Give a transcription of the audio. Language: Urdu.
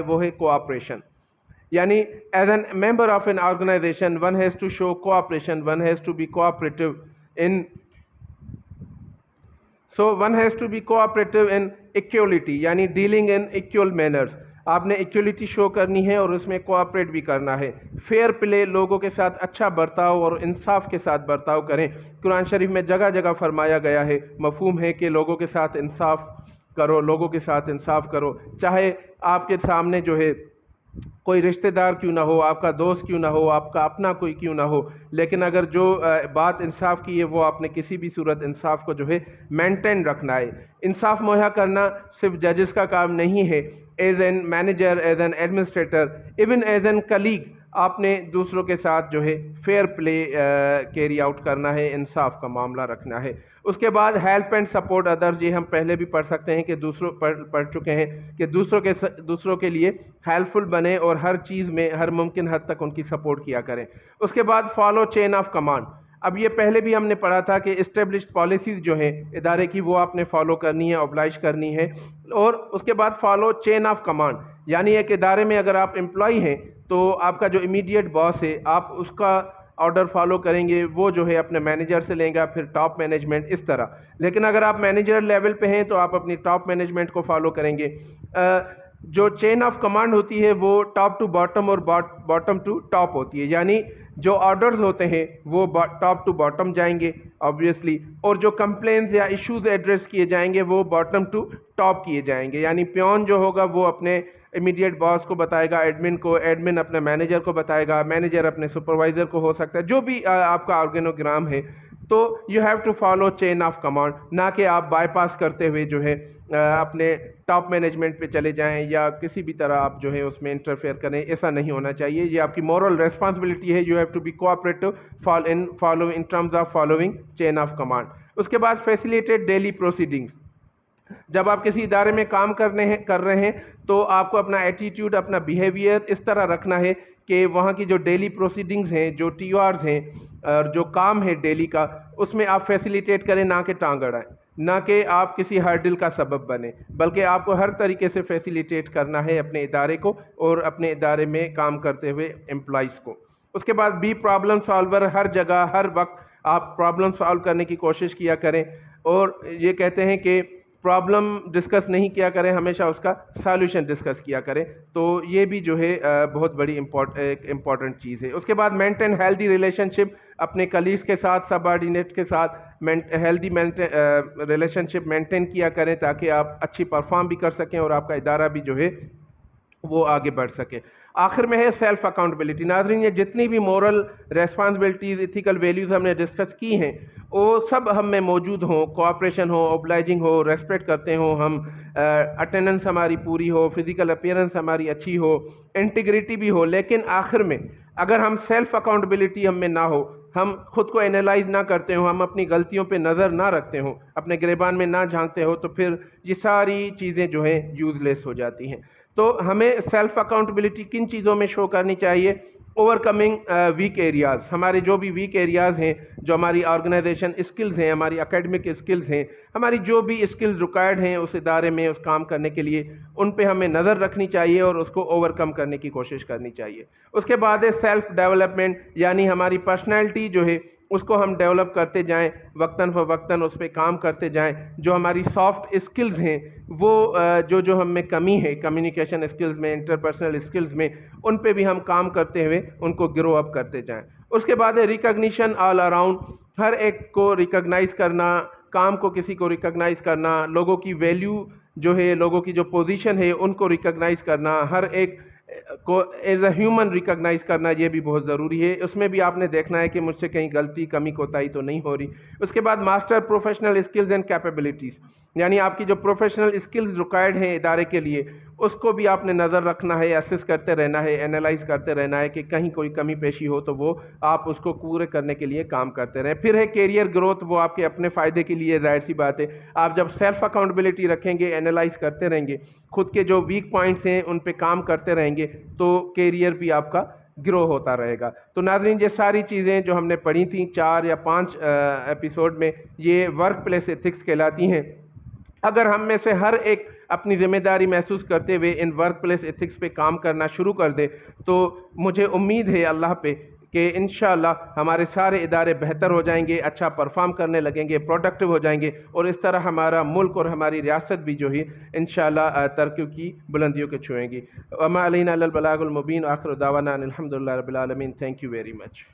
وہ ہے کوآپریشن. یعنی as an member of an organization one has to show cooperation, one has to be cooperative in one has to be cooperative in equality, یعنی ڈیلنگ ان ایکول مینرز. آپ نے ایکولیٹی شو کرنی ہے اور اس میں کوآپریٹ بھی کرنا ہے. فیئر پلے, لوگوں کے ساتھ اچھا برتاؤ اور انصاف کے ساتھ برتاؤ کریں. قرآن شریف میں جگہ جگہ فرمایا گیا ہے, مفہوم ہے کہ لوگوں کے ساتھ انصاف کرو, لوگوں کے ساتھ انصاف کرو, چاہے آپ کے سامنے جو ہے کوئی رشتہ دار کیوں نہ ہو, آپ کا دوست کیوں نہ ہو, آپ کا اپنا کوئی کیوں نہ ہو, لیکن اگر جو بات انصاف کی ہے وہ آپ نے کسی بھی صورت انصاف کو جو ہے مینٹین رکھنا ہے. انصاف مہیا کرنا صرف ججز کا کام نہیں ہے. As an manager, as an administrator, even as an colleague, آپ نے دوسروں کے ساتھ جو ہے فیئر پلے کیری آؤٹ کرنا ہے, انصاف کا معاملہ رکھنا ہے. اس کے بعد ہیلپ اینڈ سپورٹ ادرز, یہ ہم پہلے بھی پڑھ سکتے ہیں کہ پڑھ چکے ہیں کہ دوسروں کے لیے ہیلپ فل بنیں اور ہر چیز میں ہر ممکن حد تک ان کی سپورٹ کیا کریں. اس کے بعد فالو چین آف کمانڈ. اب یہ پہلے بھی ہم نے پڑھا تھا کہ اسٹیبلشڈ پالیسیز جو ہیں ادارے کی وہ آپ نے فالو کرنی ہے, اوبلائج کرنی ہے. اور اس کے بعد فالو چین آف کمانڈ, یعنی ایک ادارے میں اگر آپ امپلائی ہیں تو آپ کا جو امیڈیٹ باس ہے آپ اس کا آرڈر فالو کریں گے, وہ جو ہے اپنے مینیجر سے لیں گا, پھر ٹاپ مینجمنٹ, اس طرح. لیکن اگر آپ مینیجر لیول پہ ہیں تو آپ اپنی ٹاپ مینجمنٹ کو فالو کریں گے. جو چین آف کمانڈ ہوتی ہے وہ ٹاپ ٹو باٹم اور باٹم ٹو ٹاپ ہوتی ہے, یعنی جو آرڈرز ہوتے ہیں وہ ٹاپ ٹو باٹم جائیں گے آبویسلی, اور جو کمپلینز یا ایشوز ایڈریس کیے جائیں گے وہ باٹم ٹو ٹاپ کیے جائیں گے. یعنی پیون جو ہوگا وہ اپنے امیڈیٹ باس کو بتائے گا, ایڈمن کو, ایڈمن اپنے مینیجر کو بتائے گا, مینیجر اپنے سپروائزر کو, ہو سکتا ہے جو بھی آپ کا آرگینوگرام ہے. تو you have to follow chain of command, نہ کہ آپ بائی پاس کرتے ہوئے جو ہے اپنے ٹاپ مینجمنٹ پہ چلے جائیں یا کسی بھی طرح آپ جو ہے اس میں انٹرفیئر کریں. ایسا نہیں ہونا چاہیے, یہ آپ کی مورل ریسپانسبلٹی ہے. You have to be cooperative in terms of following chain of command. اس کے بعد فیسیلیٹیڈ ڈیلی پروسیڈنگس. جب آپ کسی ادارے میں کام کر رہے ہیں تو آپ کو اپنا ایٹیٹیوڈ, اپنا بیہیویئر اس طرح رکھنا ہے کہ وہاں کی جو ڈیلی پروسیڈنگز ہیں, جو ٹی آرز ہیں, اور جو کام ہے ڈیلی کا, اس میں آپ فیسیلیٹیٹ کریں, نہ کہ ٹانگ اڑائیں, نہ کہ آپ کسی ہرڈل کا سبب بنیں, بلکہ آپ کو ہر طریقے سے فیسیلیٹیٹ کرنا ہے اپنے ادارے کو اور اپنے ادارے میں کام کرتے ہوئے امپلائیز کو. اس کے بعد بی پرابلم سالور, ہر جگہ ہر وقت آپ پرابلم سالو کرنے کی کوشش کیا کریں, اور یہ کہتے ہیں کہ پرابلم ڈسکس نہیں کیا کریں, ہمیشہ اس کا سالوشن ڈسکس کیا کریں. تو یہ بھی جو ہے بہت بڑی امپورٹنٹ چیز ہے. اس کے بعد مینٹین ہیلدی ریلیشن شپ, اپنے کلیگز کے ساتھ, سب آرڈینیٹ کے ساتھ ہیلدی ریلیشن شپ مینٹین کیا کریں تاکہ آپ اچھی پرفارم بھی کر سکیں اور آپ کا ادارہ بھی جو ہے وہ آگے بڑھ سکے. آخر میں ہے سیلف اکاؤنٹیبلٹی. ناظرین, یہ جتنی بھی مورل ریسپانسبلٹیز, ایتھیکل ویلیوز ہم نے ڈسکس کی ہیں وہ سب ہم میں موجود ہوں, کوآپریشن ہو, اوبلائجنگ ہو, ریسپیکٹ کرتے ہوں ہم, اٹینڈنس ہماری پوری ہو, فزیکل اپیئرنس ہماری اچھی ہو, انٹیگریٹی بھی ہو. لیکن آخر میں اگر ہم سیلف اکاؤنٹیبلٹی ہم میں نہ ہو, ہم خود کو انالائز نہ کرتے ہوں, ہم اپنی غلطیوں پہ نظر نہ رکھتے ہوں, اپنے گریبان میں نہ جھانکتے ہو, تو پھر یہ ساری چیزیں جو ہیں یوز لیس ہو جاتی ہیں. تو ہمیں سیلف اکاؤنٹیبلٹی کن چیزوں میں شو کرنی چاہیے؟ Overcoming weak areas. ہمارے جو بھی ویک ایریاز ہیں, جو ہماری آرگنائزیشن اسکلز ہیں, ہماری اکیڈمک اسکلز ہیں, ہماری جو بھی اسکلز ریکوائرڈ ہیں اس ادارے میں اس کام کرنے کے لیے, ان پہ ہمیں نظر رکھنی چاہیے اور اس کو اوور کم کرنے کی کوشش کرنی چاہیے. اس کے بعد ہے سیلف ڈیولپمنٹ, یعنی ہماری پرسنالٹی جو ہے اس کو ہم ڈیولپ کرتے جائیں, وقتاً فوقتاً اس پہ کام کرتے جائیں. جو ہماری سافٹ اسکلز ہیں وہ جو ہم میں کمی ہے کمیونیکیشن اسکلز میں, انٹرپرسنل اسکلز میں, ان پہ بھی ہم کام کرتے ہوئے ان کو گرو اپ کرتے جائیں. اس کے بعد ہے ریکگنیشن آل اراؤنڈ, ہر ایک کو ریکگنائز کرنا, کام کو کسی کو ریکگنائز کرنا, لوگوں کی ویلیو جو ہے, لوگوں کی جو پوزیشن ہے ان کو ریکگنائز کرنا, ہر ایک کو ایز اے ہیومن ریکگنائز کرنا, یہ بھی بہت ضروری ہے. اس میں بھی آپ نے دیکھنا ہے کہ مجھ سے کہیں غلطی, کمی, کوتاہی تو نہیں ہو رہی. اس کے بعد master professional skills and capabilities, یعنی آپ کی جو پروفیشنل اسکلز ریکوائرڈ ہیں ادارے کے لیے اس کو بھی آپ نے نظر رکھنا ہے, اسیس کرتے رہنا ہے, انالائز کرتے رہنا ہے کہ کہیں کوئی کمی پیشی ہو تو وہ آپ اس کو پورے کرنے کے لیے کام کرتے رہیں. پھر ہے کیریئر گروتھ, وہ آپ کے اپنے فائدے کے لیے, ظاہر سی بات ہے. آپ جب سیلف اکاؤنٹیبلٹی رکھیں گے, انالائز کرتے رہیں گے, خود کے جو ویک پوائنٹس ہیں ان پہ کام کرتے رہیں گے, تو کیریئر بھی آپ کا گرو ہوتا رہے گا. تو ناظرین, یہ ساری چیزیں جو ہم نے پڑھی تھیں 4 یا 5 ایپیسوڈ میں, یہ ورک پلیس ایتھکس کہلاتی ہیں. اگر ہم میں سے ہر ایک اپنی ذمہ داری محسوس کرتے ہوئے ان ورک پلیس ایتھکس پہ کام کرنا شروع کر دے تو مجھے امید ہے اللہ پہ کہ انشاءاللہ ہمارے سارے ادارے بہتر ہو جائیں گے، اچھا پرفارم کرنے لگیں گے، پروڈکٹیو ہو جائیں گے، اور اس طرح ہمارا ملک اور ہماری ریاست بھی جو ہے انشاءاللہ ترقیوں کی بلندیوں کے چھوئیں گی۔ وما علینا الا البلاغ المبین، آخر دعوانا ان الحمد للہ رب العالمین۔ Thank you very much.